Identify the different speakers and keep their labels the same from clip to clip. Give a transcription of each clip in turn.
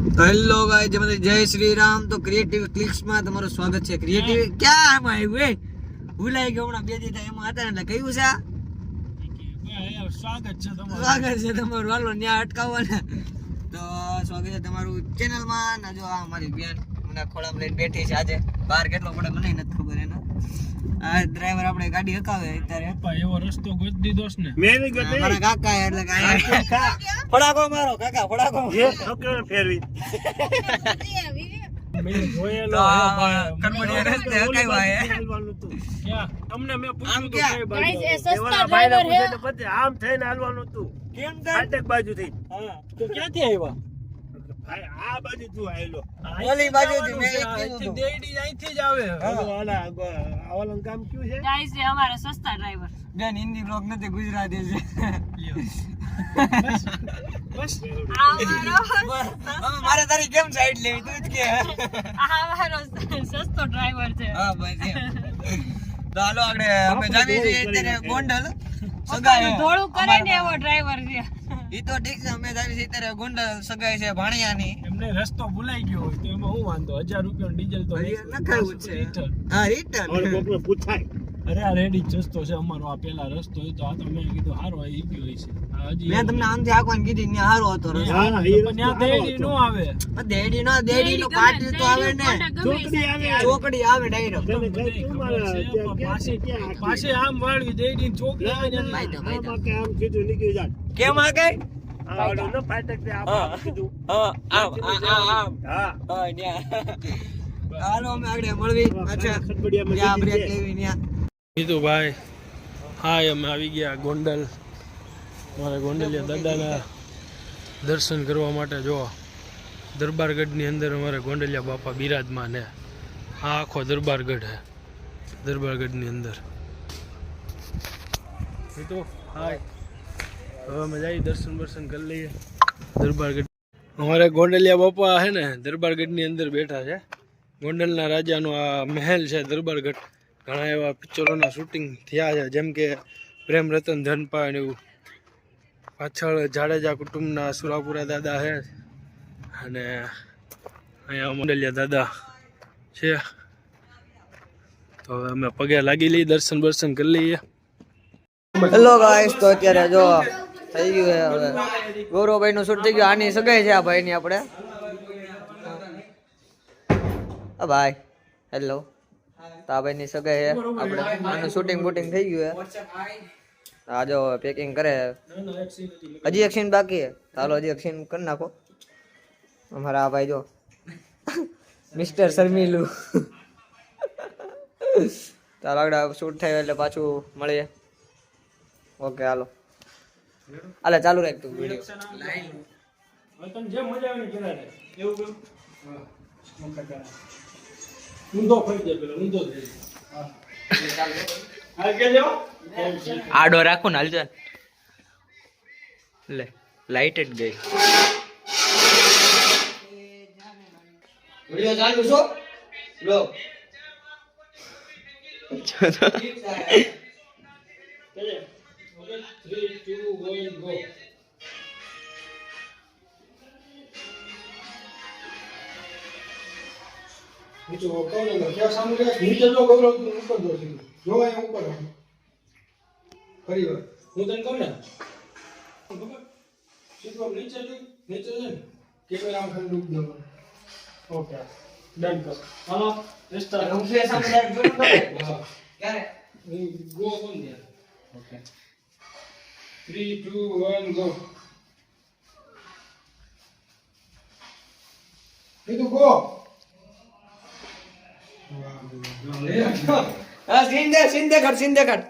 Speaker 1: તો hello guys, જય શ્રી રામ। તો ક્રિએટિવ ક્લિક્સ માં તમારું સ્વાગત છે। ક્રિએટિવ ક્યાં આમાં આવ્યું? ભૂલાઈ ગયો, હમણાં બે દી થાય એમાં હતા એટલે કયું છે? સ્વાગત છે તમારું। હાલો ન્યા અટકાવવાના। તો સ્વાગત છે તમારું ચેનલ માં। ના જો આ મારી બેન મને ખોળામાં લઈને બેઠી છે। આજે બહાર કેટલો પડે મને નથી ખબર એનો। આ ડ્રાઈવર આપણે ગાડી હકાવે અત્યારે। પપ્પા એવો રસ્તો ગોત દીધો છે ને મેં નહીં ગોતે। મારા કાકા એટલે કાકા ફડાકો મારો કાકા ફડાકો એ છોકરો ફેરવી મેં જોયેલો કનબડિયા રસ્તે હકાવ્યા હે ક્યાં તમને મેં પૂછ્યું તો કઈ બાજુ ગાઈસ એ સસ્તા ડ્રાઈવર હે તો પછી આમ થઈને હાલવાનું હતું કેમ ફાટક બાજુ થી હા તો ક્યાંથી આવ્યા આ બાજુ તું આયલો ઓલી બાજુ થી મેં કીધું દેડી અહીંથી જ આવે ઓલા ઓલા કામ ક્યું છે ગાઈસ એ અમારા સસ્તા ડ્રાઈવર બેન હિન્દી બ્લોગ નથી ગુજરાતી છે બસ મારે તારી કેમ સાઈડ લેવી તું જ કે આ મારો સસ્તો ડ્રાઈવર છે હા બસ તો હાલો આપણે અમે જાવી છીએ અત્યારે ગોંડલ સગાઈ થોડું કરે ને એવો ડ્રાઈવર છે ઈ તો ઠીક છે અમે જાવી છીએ અત્યારે ગોંડલ સગાઈ છે ભાણિયાની એમને રસ્તો ભૂલાઈ ગયો હોય તો એમાં હું વાંધો 1000 રૂપિયાનો ડીઝલ તો નખાયું છે હા રિટર્ન ઓર કોકને પૂછાય અરે આ રેડી રસ્તો છે અમારો આ પેલા રસ્તો હતો આ તો મેં કીધું હારો આવી ગયો છે હજી મેં તમને આમથી આકવાન કીધી ને હારો હતો રસ્તો હા પણ ત્યાં દેડી નો આવે દેડી નો કાટી તો આવે ને ચોકડી આવે ડાયરેક્ટ પાછે આમ વાળવી દેડી ચોકડી આવે ને આમાં કે આમ સીધું નીકળી જાય કેમ આ ગઈ આવડો ન ફાટક તે આમ કીધું હા આમ હા હાલો અમે આગળ મળવી અચ્છા યા બ્રેક લેવી ન્યા કીધું ભાઈ હા અમે આવી ગયા ગોંડલ મારા ગોંડલિયા દાદાના દર્શન કરવા માટે જો દરબારગઢની અંદર અમારે ગોંડલિયા બાપા બિરાજમાન હે આ આખો દરબારગઢ હે દરબારગઢની અંદર કીધું હાય હવે અમે જઈએ દર્શન કરી લઈએ દરબારગઢ અમારે ગોંડલિયા બાપા હે ને દરબારગઢની અંદર બેઠા છે ગોંડલના રાજાનો આ મહેલ છે દરબારગઢ ઘણા એવા પિક્ચરોના શૂટિંગ થયા છે જેમ કે પ્રેમ રતન ધનપા ને એવું પાછળ જાડેજા કુટુંબના સુરાપુરા દાદા છે અને અહીંયા ગોંડલિયા દાદા છે તો હવે અમે પગે લાગી લઈએ દર્શન કરી લઈએ હેલો ગાઈસ તો અત્યારે જો થઈ ગયું છે હવે ગૌરવભાઈ નું શૂટ થઈ ગયું આની સગાઈ છે આ ભાઈ ની આપણે ભાઈ હેલો તો આ ભાઈ ની સગાઈ છે આપણે આનું શૂટિંગ થઈ ગયું છે આ જો પેકિંગ કરે હજી એક સીન બાકી છે ચાલો હજી એક સીન કરી નાખો અમારા આ ભાઈ જો મિસ્ટર શર્મિલુ ચાલો આગળ શૂટ થાય એટલે પાછું મળીએ ઓકે હાલો હાલે ચાલુ રાખ તું વિડિયો તને જે મજા આવે ને કેરા દે એવું કર ઊંધો ફરી દે પેલો ઊંધો દે હા ચાલો આ કે જો આડો રાખો ને હાલજો લે લાઈટ જ ગઈ વિડિયો ચાલુ છો લો Okay, 3, 2, 1, go. नीचे वो कौन है क्या सामने नीचे जो गौरव ऊपर दो जो है ऊपर परिवार હું તને કહું ને સીધો નીચે છે કેમેરા આમ ખાલી ડૂબ દો ઓકે ડન કર હાલો સ્ટાર્ટ હું ફેસ આમ ડાયરેક્ટ જોઈ દો ક્યારે ગો કોણ દે okay 3, 2, 1, go. Itu go. Ah, sinde kar.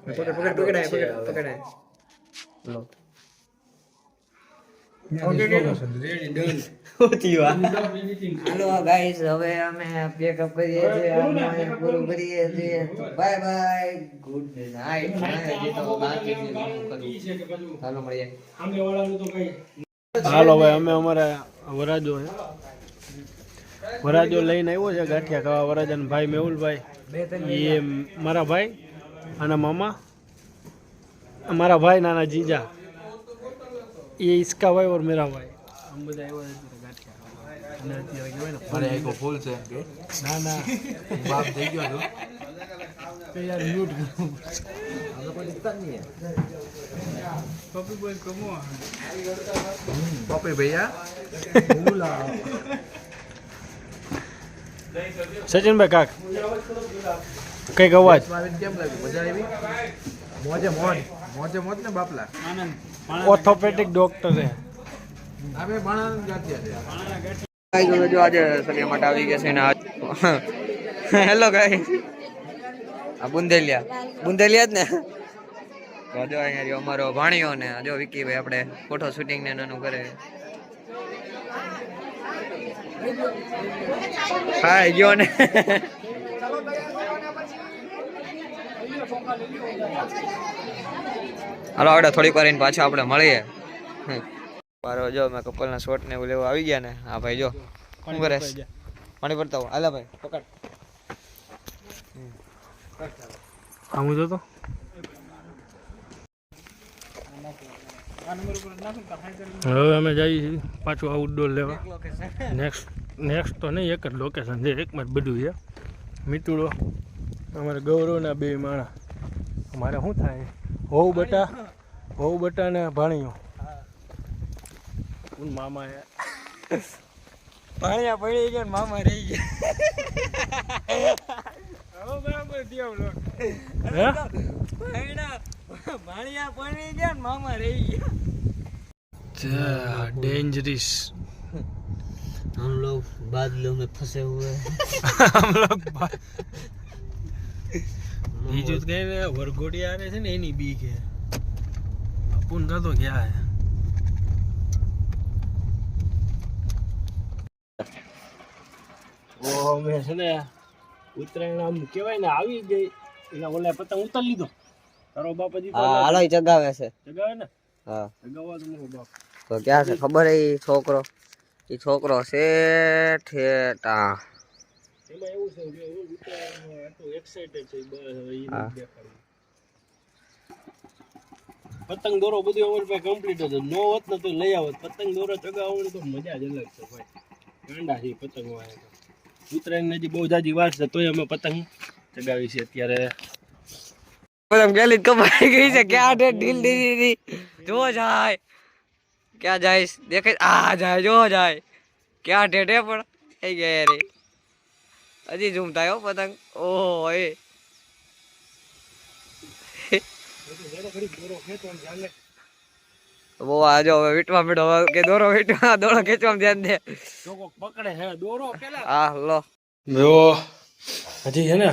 Speaker 1: Pukul. Lo. Okay, ready, done. Hello guys હવે અમે પેકઅપ કરીએ છીએ અમે પૂરું કરીએ છીએ બાય બાય ગુડ નાઈટ હજી તો બાકી છે હાલો મળીએ સામે વાળાનું તો કઈ હાલો ભાઈ અમે અમારા વરાજો લઈને આવ્યો છે ગાંઠિયા ખાવા વરાજાના ભાઈ મેહુલભાઈ એ મારા ભાઈ અને મામા મારા ભાઈ નાના જીજા ये इसका भाई और मेरा भाई हम બધા આવ્યા છે ગાંઠિયા અને અત્યારે કહેવાય ને
Speaker 2: મારે આખો ફૂલ છે એમ કે
Speaker 1: ના ના
Speaker 2: બાપ થઈ ગયો તો
Speaker 1: તો યાર મ્યુટ કરું
Speaker 2: આપણે કોઈ દિક્કત નહીં
Speaker 1: પપ્પી બોલ કમો
Speaker 2: પપ્પી ભૈયા ભૂલા
Speaker 1: સચિનભાઈ કાક કઈક અવાજ
Speaker 2: કેમ લાગ્યું મજા આવી મોજે મોજ મોજે મોજ ને બાપલા
Speaker 1: ઓર્થોપેડિક ડોક્ટર છે
Speaker 2: આપણે બાણા ગાંઠિયા
Speaker 3: ગાઈસ જો આજે સલિયા માટે આવી ગયા છે ને હેલો ગાઈસ આ બુંદેલિયા જ ને તો જો અહીંયા જો અમારો ભાણિયો ને જો વિકી ભાઈ આપણે ફોટો શૂટિંગ ને નાનું કરે હા ગયો ને હાલો આપણે થોડીક વાર પાછા આપણે મળીએ મારો જો મેં કપલના શોટ ને એવું લેવા આવી ગયા ને હા ભાઈ જો શું કરે પાણી ભરતા હો હાલા ભાઈ પકડ
Speaker 1: આમ જો તો હવે અમે જઈએ છીએ પાછું આઉટડોર લેવા નેક્સ્ટ તો નહીં એક જ લોકેશન છે એકમાં જ બધું છે મીતુડો અમારે ગૌરવના બે માણા અમારે શું થાય હોવ બટા ને ભાણિયો મામા
Speaker 3: પાણીયા પડી ગયા મામા રહી ગયા
Speaker 1: બરાબર
Speaker 3: ભાણિયા પડી ગયા મામા રહી
Speaker 1: ગયા डेंजरस
Speaker 3: हम लोग बादलों में फंसे हुए
Speaker 1: हम लोग બીજું તો કઈ ને વરઘોડી આવે છે ને એની બીક છે અપુન કા તો ક્યાં હે ઓ મેં છે ને ઉત્તરાયણ આમ કહેવાય ને આવી ગઈ એટલે ઓલા પતંગ ઉતારી લીધો તારો બાપ હજી
Speaker 3: હાલો જગાવે છે
Speaker 1: જગાવે ને
Speaker 3: હા
Speaker 1: જગાવવા તો મારો બાપ
Speaker 3: તો ક્યાં છે ખબર હે ઈ છોકરો છે ઠેટા
Speaker 1: એમાં એવું છે કે ઉત્તરાયણ આટલું એક્સાઇટેડ છે બસ હવે ઈ દેખાડું પતંગ દોરો બધું અમારી પાસે કમ્પ્લીટ હતો નો હોત ને તો લઈ આવત પતંગ દોરો ચગાવવાની તો મજા જ અલગ છે ભાઈ ગાંડા છે પતંગ વાળા ઉત્તરાયણ હજી બહુ જાજી વાર છે તોય અમે પતંગ ચગાવી છે અત્યારે
Speaker 3: પતંગ પેલી જ કપાઈ ગઈ છે ક્યાં ઢીલ દીધી જો જાય ક્યાં જાય દેખાય આ જાય જો જાય ક્યાં ઢેઢે પણ થઈ ગયા રે હજી ઝૂમ થાય પતંગ ઓહો એ બહુ આજો હવે વીટવા મીઠો કે દોરો વીટવા દોરો ખેંચવા ધ્યાન દે
Speaker 1: પકડે હે દોરો પેલા
Speaker 3: હા લો
Speaker 1: જો હજી છે ને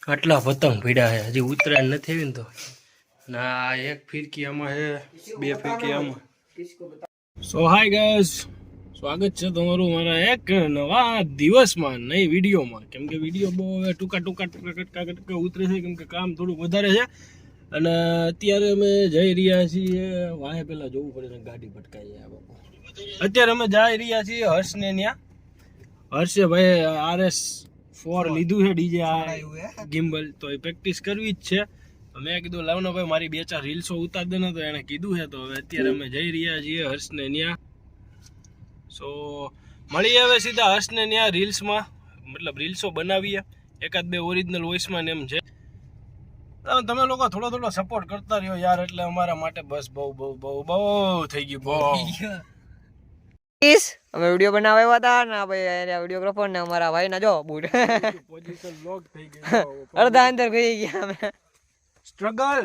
Speaker 1: આટલા પતંગ ભીડા છે હજી ઉત્તરાયણ નથી આવી ને તો ના એક ફિરકી આમાં છે બે ફિરકી આમાં સો હાય ગાઈસ સ્વાગત છે તમારું મારા એક નવા દિવસમાં નઈ વિડીયોમાં કેમ કે વિડીયો બહુ હવે ટૂંકા ઉતરે છે કેમ કે કામ થોડું વધારે છે અને અત્યારે અમે જઈ રહ્યા છીએ વાહે પેલા જોવું પડે ને ગાડી ભટકાઈ જાય બાપુ અત્યારે અમે જઈ રહ્યા છીએ હર્ષને ત્યાં હર્ષે ભાઈ RS4 લીધું છે ડીજે ગિમ્બલ તો એ પ્રેક્ટિસ કરવી જ છે મેં કીધું લાવનો ભાઈ મારી 2-4 રીલ્સો ઉતાર દે ને તો એને કીધું છે તો હવે અત્યારે અમે જઈ રહ્યા છીએ હર્ષને ત્યાં સો મળીએ હવે સીધા હર્ષને ત્યાં રીલ્સમાં મતલબ રીલ્સો બનાવીએ એકાદ બે ઓરિજિનલ વોઇસમાં ને એમ છે તમે લોકો થોડો સપોર્ટ કરતા રહ્યો યાર એટલે અમારા માટે બસ બહુ થઈ ગયું બહુ
Speaker 3: અમે વિડીયો બનાવ્યા હતા ને ભાઈ વિડીયોગ્રાફર ને અમારા ભાઈ ના જો બૂટ
Speaker 1: પોઝિશન લોક થઈ ગઈ
Speaker 3: અડધા અંદર ગઈ ગયા અમે
Speaker 1: સ્ટ્રગલ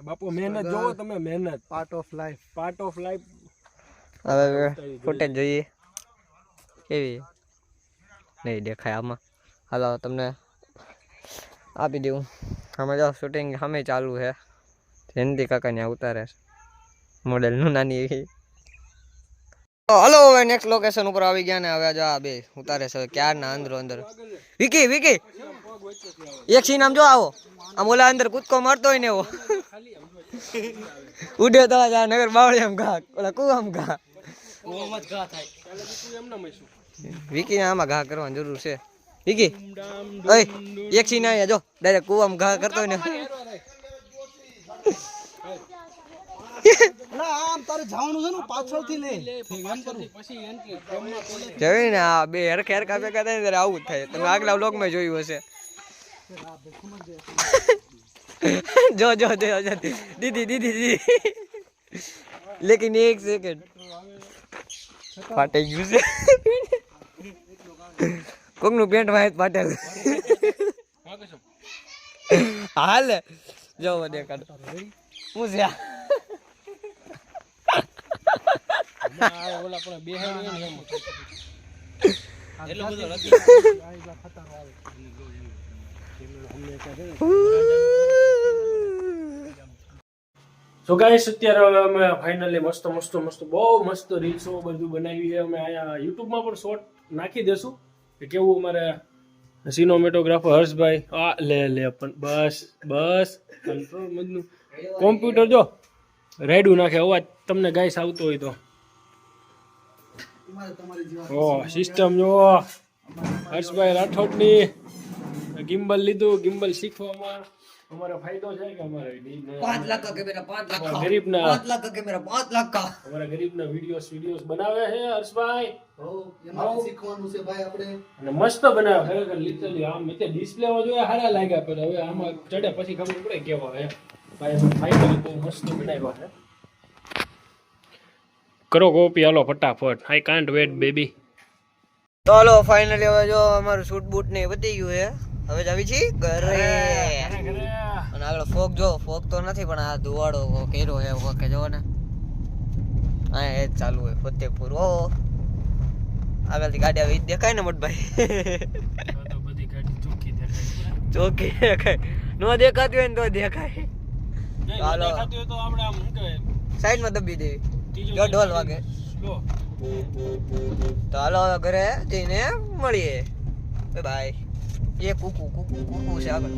Speaker 1: બાપુ મહેનત જોવો તમે મહેનત પાર્ટ ઓફ લાઈફ
Speaker 3: હવે ફૂટેજ જોઈએ કેવી નહીં દેખાય આમાં હાલો તમને આપી દઉં અમે જો શૂટિંગ સામે ચાલુ છે જયંતિ કાકા ત્યાં ઉતારે છે મોડેલનું નાની એવી હલો હવે નેક્સ્ટ લોકેશન ઉપર આવી ગયા ને હવે જો આ બે ઉતારે છે ક્યારના અંદર વિકી એક સીન આમ જો આવો આમ ઓલા અંદર કૂદકો મારતો હોય ને એવો ઉડે તો આ નગર બાવળી આમ ઘા ઓલા કુ આમ ઘા વિકી ને આમાં ઘા કરવાની જરૂર છે વિકી ઓય એક સીન આવ્યા જો ડાયરેક્ટ કુવામાં ઘા કરતો હોય ને
Speaker 2: આમ તારે જવાનું છે ને પાછળથી લે
Speaker 3: જોયું ને આ બે હરખે હરખા ભેગા થાય ને ત્યારે આવું જ થાય. તમે આગલા વ્લોગમાં જોયું હશે. જો જો જો જો. દીદી દીદી દીદી લેકિન એક સેકન્ડ ફાટી ગયું છે. કોકનું પેન્ટ વાય ફાટેલું. હાલ જો દેખાડ હું છે આ?
Speaker 1: ઓલા પણ બે એટલો બધો સો ગાઈસ અત્યારે હવે અમે ફાઇનલી મસ્ત મસ્ત મસ્ત બહુ મસ્ત રીલ્સો બધું બનાવી છે. અમે અહીંયા યુટ્યુબમાં પણ શોર્ટ નાખી દેશું કે કેવું અમારે સિનેમેટોગ્રાફર હર્ષભાઈ આ લે લે પણ બસ બસ કંટ્રોલ મજનું કોમ્પ્યુટર જો રેડું નાખે અવાજ તમને ગાઈસ આવતો હોય તો. ઓ સિસ્ટમ જો હર્ષભાઈ રાઠોડની ગિમ્બલ લીધું. ગિમ્બલ શીખવામાં અમારો ફાયદો છે કે અમારે
Speaker 3: 5 લાખ કા કેમેરા 5 લાખ કા
Speaker 1: ગરીબના
Speaker 3: 5 લાખ કા કેમેરા 5 લાખ કા
Speaker 1: અમારા ગરીબના વિડીયોસ બનાવે છે હર્ષભાઈ.
Speaker 2: એમાં શીખવાનું છે ભાઈ આપણે.
Speaker 1: અને મસ્ત બનાવે ખરેખર લિટરલી આમ મેં ડિસ્પ્લેમાં જોયા સારા લાગ્યા પણ હવે આમાં ચડે પછી ખબર પડે કેવા હે ભાઈ. ફાઇનલી બહુ મસ્ત બનાવ્યા છે. કરો કોપી હાલો ફટાફટ. I can't wait baby.
Speaker 3: તો હાલો ફાઇનલી હવે જો અમારું શૂટ બૂટ ને પતી ગયું છે. હવે જાવી છી ઘરે. અને આગળ ફોગ જો ફોગ તો નથી પણ આ ધુવાડો કેરો હે ઓકે જો ને આ એ જ ચાલુ હે ફતેપુર. ઓ આગળથી ગાડી આવી દેખાય ને મોટભાઈ.
Speaker 1: તો બધી ગાડી ચોખ્ખી દેખાય.
Speaker 3: ચોકી દેખાય નો દેખાતી હોય ને તો દેખાય. હાલો
Speaker 1: દેખાતી હોય તો આપણે આમ શું કહેવાય
Speaker 3: સાઈડમાં દબી દેવી
Speaker 1: ત્રીજો
Speaker 3: જો ઢોલ વાગે.
Speaker 1: સ્લો.
Speaker 3: તો હાલો હવે ઘરે જઈને મળીએ. બાય. એ કુકુ કુકુ કુકુ છે આગળ.